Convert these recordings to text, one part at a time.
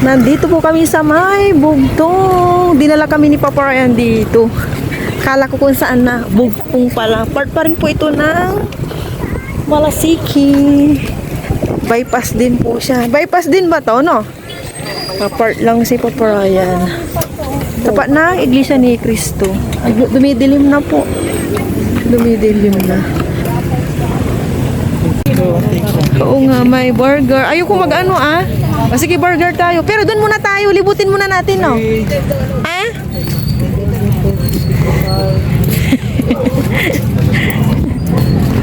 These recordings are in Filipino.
Nandito po kami sa may bugtong. Dinala kami ni Papa Ryan dito. Kala ko kung saan na. Bugtong pala. Part pa rin po ito ng Malasiki. Bypass din po siya. Bypass din ba to, no? Apart lang si Papa Ryan. Tapat na Iglesia ni Cristo. Dumidilim na po. Dumidilim na. Oo nga, may burger. Ayoko mag-ano sige, burger tayo. Pero doon muna tayo. Libutin muna natin, no?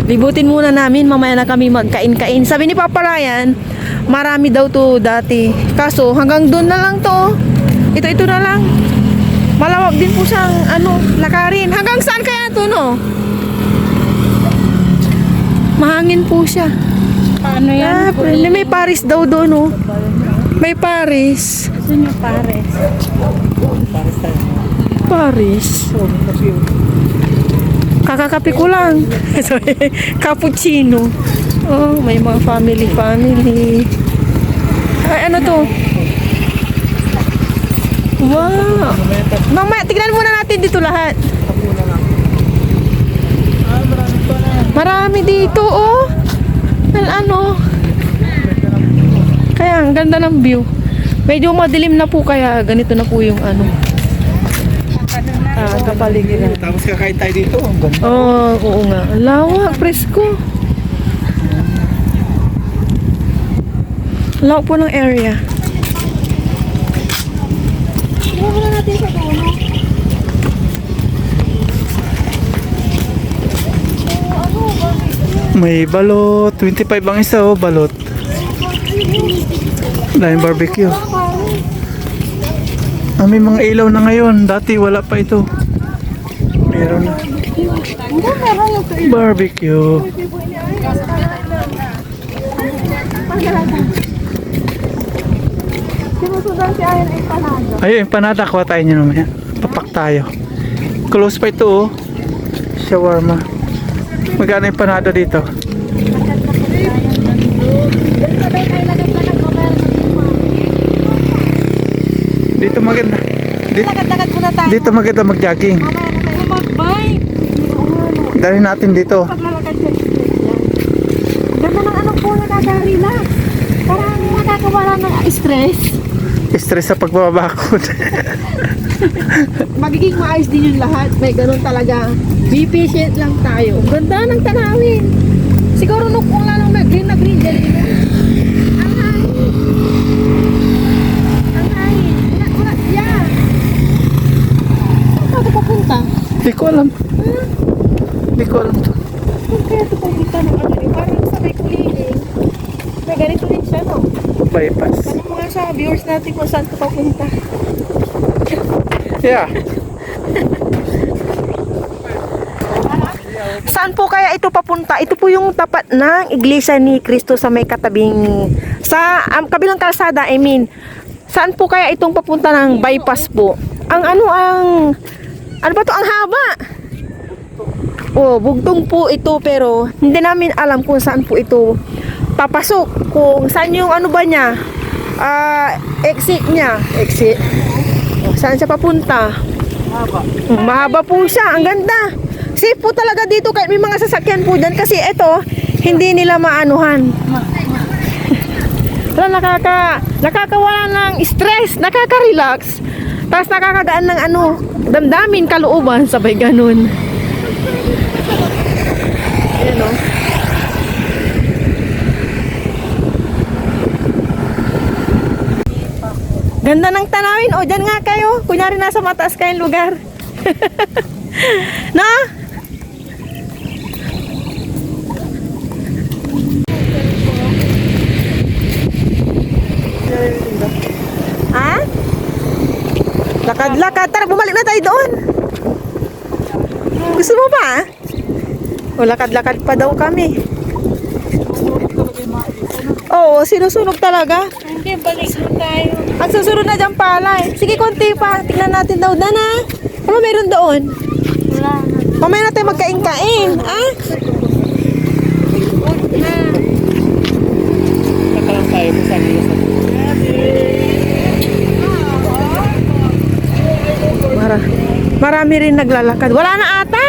Libutin muna namin. Mamaya na kami magkain-kain. Sabi ni Papa Ryan, marami daw to dati. Kaso, hanggang doon na lang to. Ito na lang. Malawak din po siyang, lakarin. Hanggang saan kaya to, no? Mahangin po siya. Paano yan? May Paris daw doon, no? May Paris. Saan yung Paris? Paris. Kakakape ko lang. Cappuccino. Oh, may mga family. Ay, ano to? Wow. Mamaya, tignan muna natin dito lahat. Marami dito, oh. Kaya, ang ganda ng view. Medyo madilim na po, kaya ganito na po yung kapaligiran. Tapos kakain tayo dito. Oo nga. Lawak, presko. Lawak po ng area. Wala natin sa tono. May balot. 25 ang isa, balot. Dahil barbecue. May mga ilaw na ngayon. Dati wala pa ito. Meron na. Barbecue. Sinusundan si Ayan ay empanada. Ayun, empanada. Kuha tayo nyo naman yan. Papak tayo. Close pa ito, shawarma. Magkano empanada dito? Dito maganda. Lagad-lagad muna tayo. Dito maganda mag-jogging. Mamaya na tayo mag-bike. Dalhin natin dito. Paglalakad siya. Ganda ng po, nakaka-relax. Parang nakakawala ng stress. Stress sa pagbabakod. Magiging maayos din yung lahat. May ganun talaga. Be patient lang tayo. Ganda ng tanawin. Siguro kung lalong green na green. Dali na. Ang hangin. Ang hangin. Yeah. Saan ka papunta? Hindi ko alam. Hindi ko alam to. Kung kaya ito papunta ng parang sa may kuliling. May ganito din siya, no? Bypass. Tanong mo nga sa viewers natin kung saan ito papunta. Yeah. Saan po kaya ito papunta? Ito po yung tapat ng Iglesia ni Cristo sa may katabing sa kabilang kalsada, Saan po kaya itong papunta ng bypass po? Ano ba to? Ang haba. Bugtong po ito, pero hindi namin alam kung saan po ito papasok. Kung saan yung niya? Exit niya. Exit. Saan siya papunta? Mahaba po siya. Ang ganda. Safe po talaga dito kahit may mga sasakyan po dyan. Kasi ito, hindi nila maanuhan. Nakakawala ng stress. Nakaka-relax. Tapos nakakagaan ng damdamin, kalooban. Sabay ganun. Ayan o. Ganda ng tanawin. Dyan nga kayo. Kunyari nasa mataas kayong lugar. No? Lakad-lakad. Tara, bumalik na tayo doon. Gusto mo pa? Lakad-lakad pa daw kami. Oo, sinusunog talaga. Hindi, balik na tayo. Ang susunod na dyan pala. Sige, konti pa. Tingnan natin daw. Dana. Ano meron doon? Wala. Mamaya na tayo magkain-kain. Nakalang tayo. Saan nila sa Marami rin naglalakad. Wala na ata!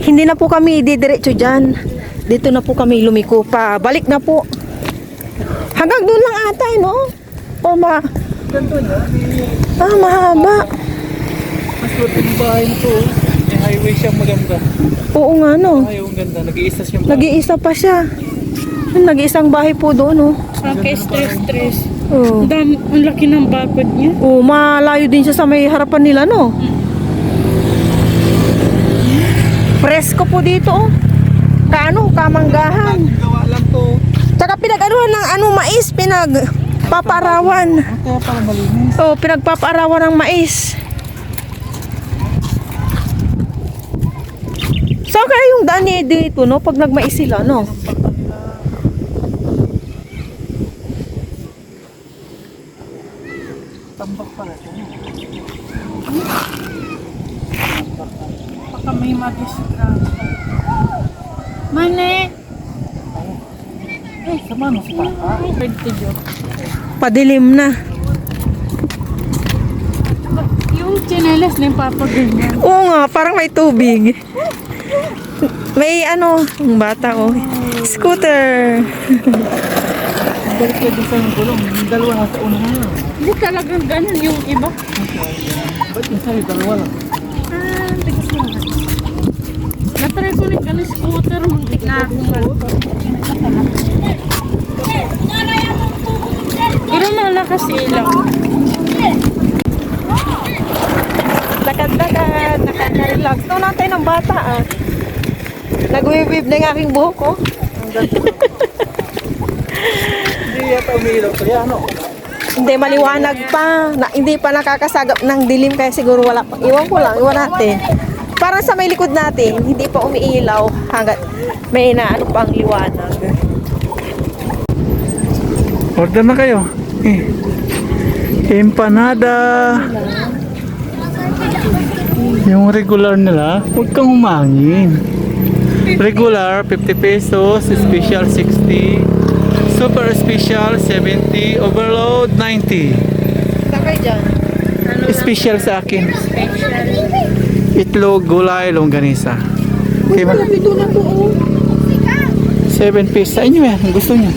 Hindi na po kami didiretso dyan. Dito na po kami lumiko pa. Balik na po. Hanggang doon lang ata, no? O Ganito niya. mahaba. Mas yung bahay nito. May highway siya maganda. Oo nga, no? Ay, yung ganda. Nag-iisa siya. Nag-iisa pa siya. Nag-iisang bahay po doon, no? Stress. Oo. Ang laki ng bakod niya. Oo, malayo din siya sa may harapan nila, no? Presko po dito, oh. Kamanggahan. Gawa lang to. Tsaka pinag-anuhan ng mais, pinagpaparawan. Kaya pala malinis. Oh, pinagpaparawan ng mais. So, kaya yung daan niya dito, no? Pag nagmais sila, no? Tambak pala ito. Baka may madisgrasya. Mane! Sama mo si Papa. Padilim na. Yung chinelas na yung papaganyan. Oo nga, parang may tubig. May ano, ang bata, oh. Scooter. Balik kayo doon sa yung gulong. Yung dalawa nasa unahan. Hindi talagang ganun yung iba. Ba't yung sa'yo dalawa lang? Tigas mo nga. Natry ko rin ganun scooter. Muntik na akong pero malakas ilaw. Lakad-lakad, nakaka-relax. Ito natin ng bata, ah. Nag-wave-wave na yung aking buhok, oh. Hindi yata umiilaw. Kaya ano? Hindi, maliwanag pa. Hindi pa nakakasagap ng dilim, kaya siguro wala pa. Iwan ko lang, iwan natin. Parang sa may likod natin, hindi pa umiilaw hanggat may ano pang liwanag. Order na kayo. Empanada. Yung regular nila, huwag kang umangin. Regular, 50 pesos. Special, 60. Super special, 70. Overload, 90. Sakay dyan. Special sa akin. Itlog, gulay, longganisa. Okay ba? Ito na po, oh. 7 pesos. Sa inyo yan, ang gusto niya.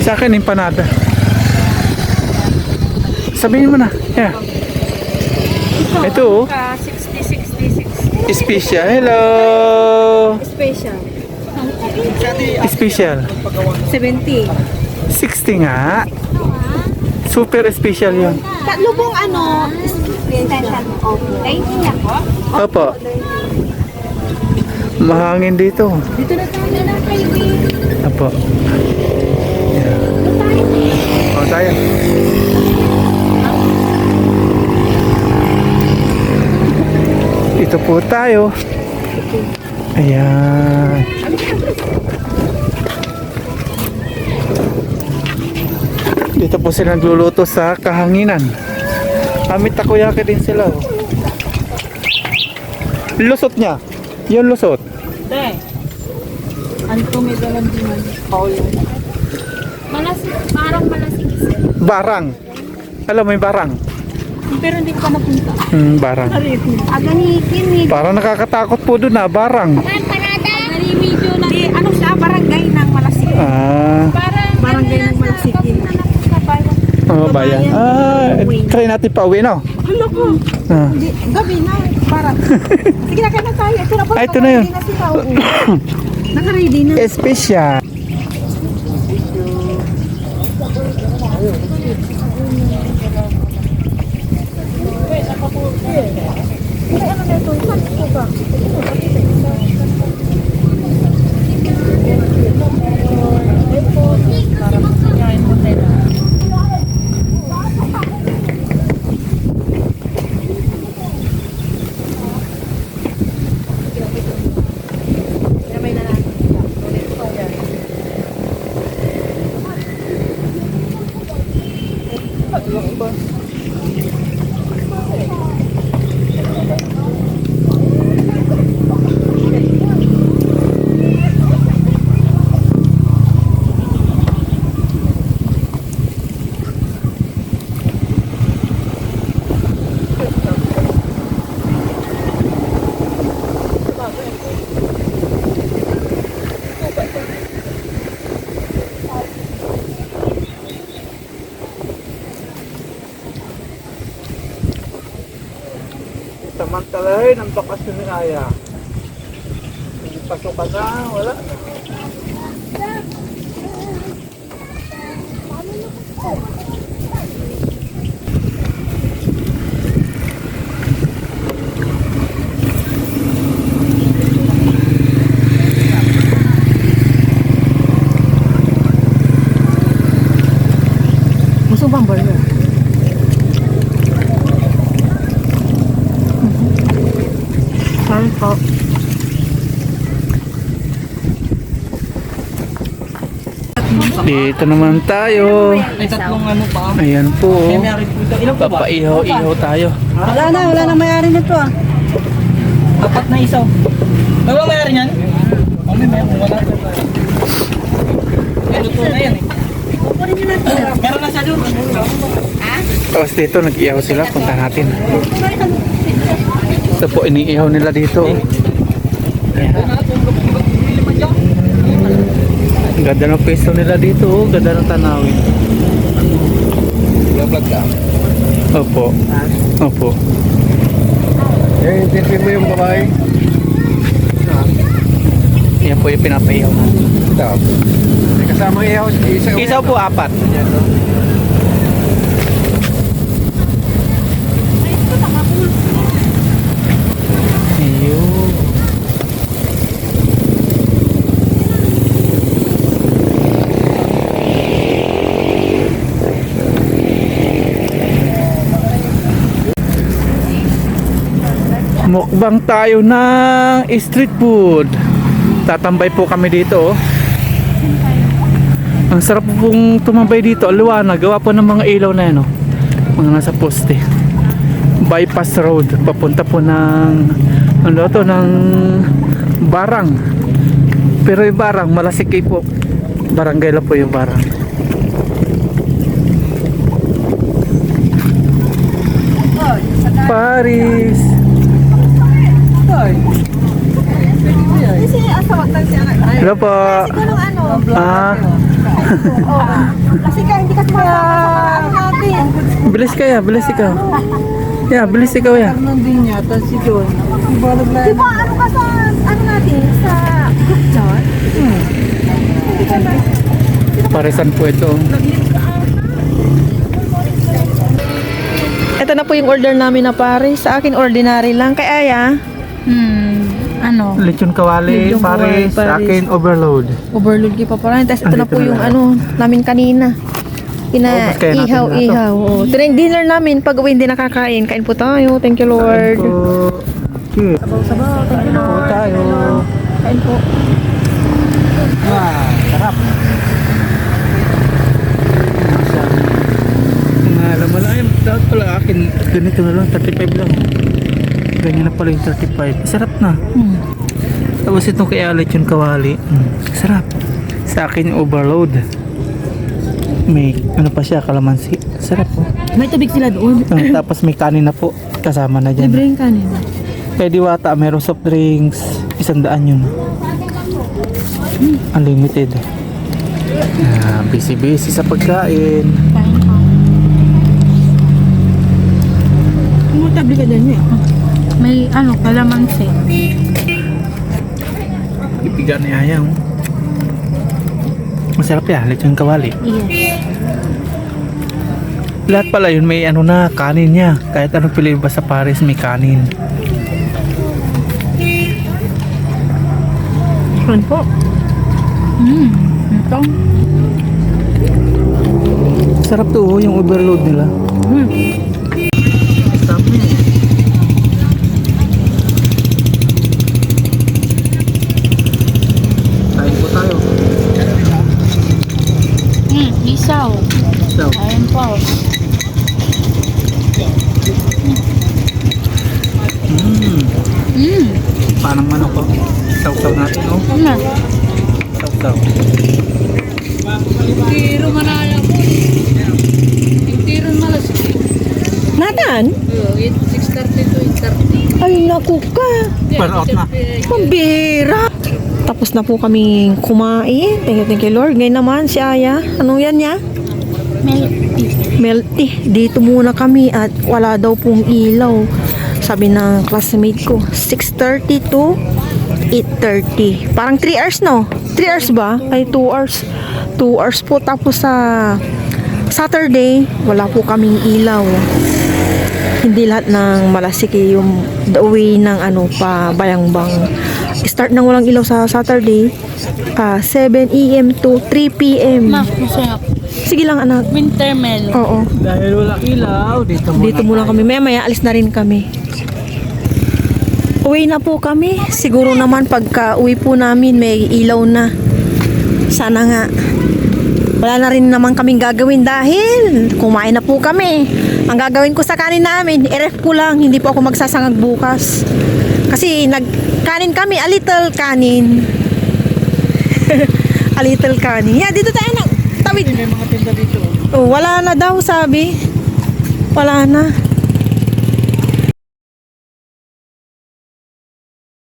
Sa akin, empanada. Sabihin mo na. Yeah. Ito, oh. 60. Special. Hello. Special. Special. 70. 60 nga. Super special yun. Tatlo pong ano, Opo. Mahangin dito. dito na tayo na highway. Opo. Yeah. O, tayo. Dito po tayo. Ayan. Dito po sila nagluluto sa kahanginan. Kami takoyaki din sila. Oh. Lusot niya. Yung lusot. Te. Ano to may dalang din man? Malasig, parang malasig isa. Barang. Alam mo yung barang? Pero hindi ko pa napunta. Barang. Aganikin ni. Parang nakakatakot po doon na barang. Agani medyo na. Ano siya? Barangay ng malasig. Ah, Barangay ng malasig. oh, bayan. Try natin pa uwi, no? Hala ko. Ah. Gabi na. Parang. Sige na, kaya na tayo. Ito na po. Ay, ito na yun. Naka-ready na. Special. Samantalahin ang bakasyon ni Aya. Hindi pasok ka na, wala na. Gusto bang burger? Sorry po. Dito naman tayo. May tatlong ano pa. Ayan po. May rin po ito. Ilan po ba? Papaihaw-ihaw tayo. Wala na mayari nito ah. Apat na isaw. May walang mayari niyan? May mayari. Wala. May luto na yan eh. Meron na siya doon. Tapos dito nag-ihaw sila. Punta natin. Ito po iniihaw nila dito. Ayan. Ganda ng pwesto nila dito. Oh. Ganda ng tanawin. Vlog ka. Opo. Opo. Interview mo yung babae. Yan po yung pinapaihaw natin. Ito. May kasama ihaw. Isaw po 4. Ayun. Mukbang tayo ng street food. Tatambay po kami dito. Oh. Ang sarap pong tumambay dito. Liwanag. Gawa po ng mga ilaw na yan. Oh. Mga nasa poste. Bypass road. Papunta po ng ano to, ng Barang. Pero yung Barang, Malasikay po. Barangay lang po yung Barang. Paris. Kasi asawag lang si anak. Hello po. Anong ano? Ah, Kasi ka hindi kasi makakasama ano natin. bilis kaya, bilis ikaw. Yeah, bilis ikaw ya. Nandun niya. Tapos si John. Di ba ano ka sa ano natin sa group chat? Hindi ka na. Parisan po ito. Ito na po yung order namin na Paris. Sa akin ordinary lang. Kay Aya, Ano? Lechon kawali, Lechon kawali, Paris, sa Paris. akin overload. overload ki pa parang. Tapos ito na Andito po na yung lang. ano namin kanina. Oh, mas kaya natin na to. Ihaw. Oh. Train dinner namin. Pag uwi hindi nakakain. Kain po tayo. Thank you Lord. Kain po. Cute. Sabaw. Thank you Kain po Lord. tayo. Kain po. Wow, sarap. Alam mo lang, dapat pala akin, ganito na lang, 35 lang. Ganyan na pala yung 35. Sarap na. Tapos itong kay lechon kawali. Sarap. Sa akin yung overload. May ano pa siya, kalamansi. Sarap po. May tubig sila doon. Tapos may kanin na po. Kasama na dyan. Libre yung kanin. Kaya diwata, meron soft drinks. 100 yun. Unlimited. Busy-busy sa pagkain. Tabli ka dyan eh. May ano, kalamansi. Ipigan ni Ayaw. Masarap yan, lechon kawali. Yes. Lahat pala yun may ano na, kanin niya. Kahit anong piliin ba sa Paris, may kanin. Saan po? Ito. Sarap to, oh, yung overload nila. Sarap niya. Kain po tayo. Isaw. So, Ayun po. parang manok ko. Saw-saw natin, oh. Ano? Saw-saw. Tiro manaya po. Tiro malas. Natan? 6:30 to 8:30. Ay, naku ka. Parang out na. Pambira. Tapos na po kami kumain. Thank you Lord. Ngayon naman si Aya. Anong yan niya? Melty. Dito muna kami at wala daw pong ilaw. Sabi ng classmate ko, 6:30 to 8:30. Parang 3 hours, no? 3 hours ba? Ay, 2 hours. 2 hours po. Tapos sa Saturday, wala po kaming ilaw. Hindi lahat ng Malasiki yung the way ng pa Bayangbang. Start nang walang ilaw sa Saturday, 7 AM to 3 PM. Masarap. Sige lang, anak. Winter melon. Oo. Dahil wala ilaw, dito Dito muna kami. Maya alis na rin kami. Uwi na po kami. Siguro naman pagka uwi po namin may ilaw na. Sana nga. Wala na rin naman kaming gagawin dahil kumain na po kami. Ang gagawin ko sa kanin namin, i-ref ko lang. Hindi po ako magsasangag bukas. Kasi nagkanin kami, a little kanin. A little kanin. Yeah, dito tayo na. Tawid. May mga tinda dito. Oh, wala na daw sabi. Wala na.